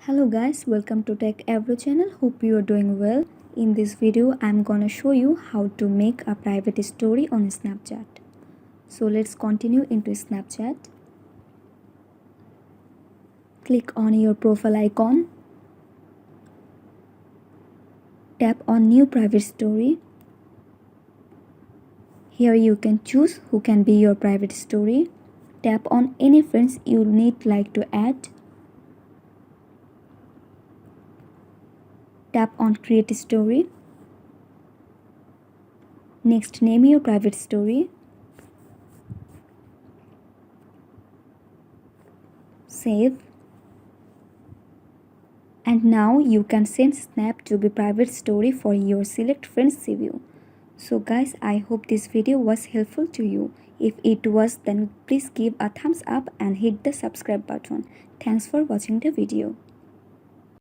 Hello guys, welcome to Techavro channel. Hope you are doing well. In this video, I'm gonna show you how to make a private story on Snapchat. So let's continue into Snapchat. Click on your profile icon. Tap on new private story. Here you can choose who can be your private story. Tap on any friends you need like to add. Tap on create story. Next, name your private story. Save. And now you can send snap to be private story for your select friends see view. So guys, I hope this video was helpful to you. If it was, then please give a thumbs up and hit the subscribe button. Thanks for watching the video.